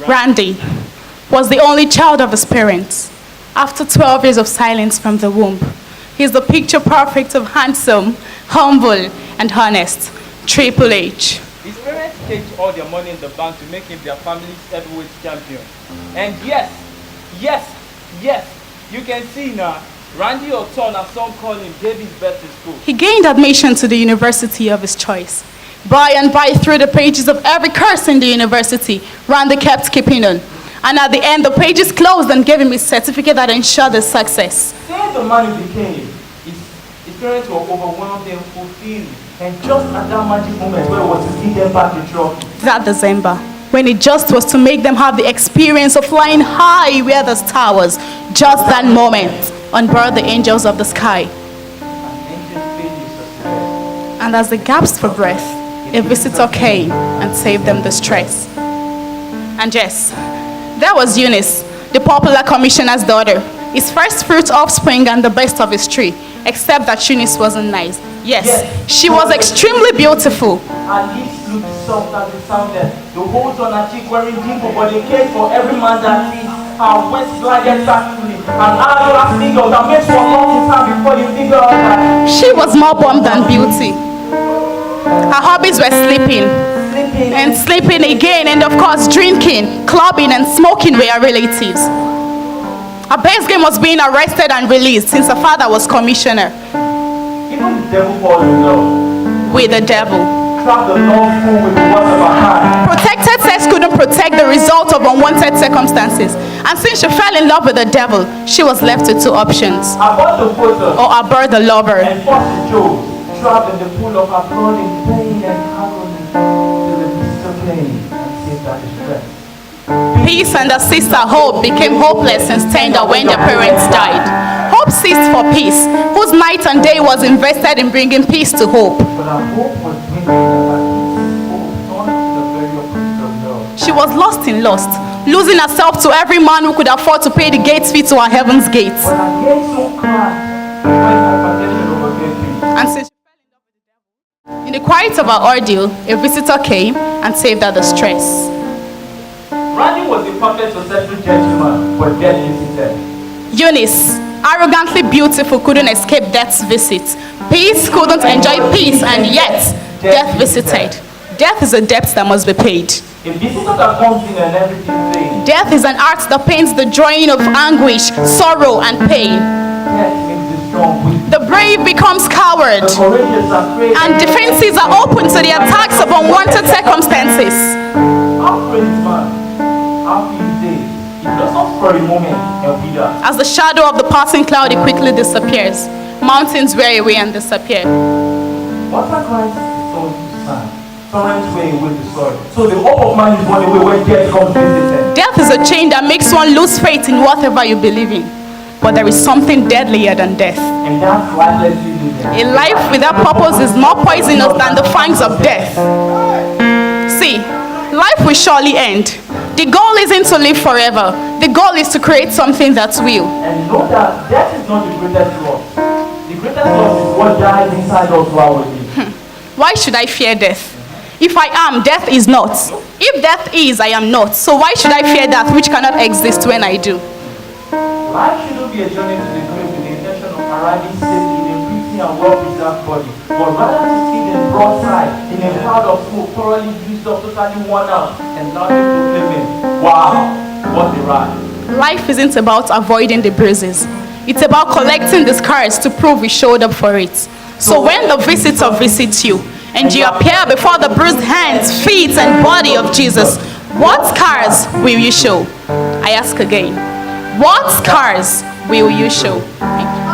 Randy was the only child of his parents. After 12 years of silence from the womb, he's the picture perfect of handsome, humble, and honest. Triple H. His parents kept all their money in the bank to make him their family's heavyweight champion. And yes, you can see now, Randy Orton, as some call him, gave his best to school. He gained admission to the university of his choice. By and by, through the pages of every course in the university, Randy kept keeping on. And at the end, the pages closed and gave him his certificate that ensured his success. Since the man he became, his parents were overwhelmed and fulfilled. And just at that magic moment where it was to see them back in trouble. That December, when it just was to make them have the experience of flying high where the star was, just that moment, on board the angels of the sky. And as they gasped for breath, a visitor came and saved them the stress. And yes, there was Eunice, the popular commissioner's daughter, his first fruit offspring and the best of his tree, except that Eunice wasn't nice. Yes, she was extremely beautiful. Her lips looked soft as it sounded. The holes on her cheek wearing dimple, but they cared for every man that sees. Her waist glided tactfully. An hourglass figure that makes one walk in time before you figure out that she was more bomb than beauty. Her hobbies were sleeping and sleeping again, and of course drinking, clubbing, and smoking were her relatives. Her best game was being arrested and released since her father was commissioner. Even the devil falls in love with the devil. Trap the love fool with the words of her hand. Protected sex couldn't protect the result of unwanted circumstances. And since she fell in love with the devil, she was left with two options. Abort the photo or abort the lover. And force the Job, trapped in the pool of her blood in pain and agony. Till the visitor came and saved her distress. Peace and her sister Hope became hopeless and tender when their parents died. Hope ceased for Peace, whose night and day was invested in bringing peace to Hope. But her hope was dwindling and Hope turned to the very opposite of love. She was lost in lust, losing herself to every man who could afford to pay the gate fee to her heaven's gates. But her gates so cried when hypertension overcame peace. And since she fell in love with the devil, in the quiet of her ordeal, a visitor came and saved her the stress. Randy was a perfect successful gentleman, but death visited. Eunice, arrogantly beautiful, couldn't escape death's visit. Peace couldn't enjoy peace, and yet death visited. Death is a debt that must be paid. A visitor that comes in and everything fades. Death is an art that paints the drawing of anguish, sorrow, and pain. Death makes the strong weak. The brave becomes coward, The courageous are afraid. and defenses are open to the attacks of unwanted circumstances. How great is man? How few days. It blossoms for a moment and wither. As the shadow of the passing cloud, it quickly disappears. Mountains wear away and disappear. Water cries sown to sand. Torrents wear away the soil. So the hope of man is one away when death comes visiting. Death is a chain that makes one lose faith in whatever you believe in. But there is something deadlier than death. And that's lifelessly living. A life without purpose is more poisonous than the fangs of death. See, life will surely end. The goal isn't to live forever. The goal is to create something that will. And know that death is not the greatest loss. The greatest loss is what dies inside us while we live. Why should I fear death? If I am, death is not. If death is, I am not. So why should I fear that which cannot exist when I do? Life shouldn't be a journey to the grave with the intention of arriving safely in a pretty and well-preserved body, but rather to see them broadside in a cloud of smoke, thoroughly used up, totally worn out, and loudly proclaiming, wow, what a ride. Life isn't about avoiding the bruises. It's about collecting the scars to prove we showed up for it. So when the visitor visits you, and you appear before the bruised hands, feet, and body of Jesus, what scars will you show? I ask again. What scars will you show? Thank you.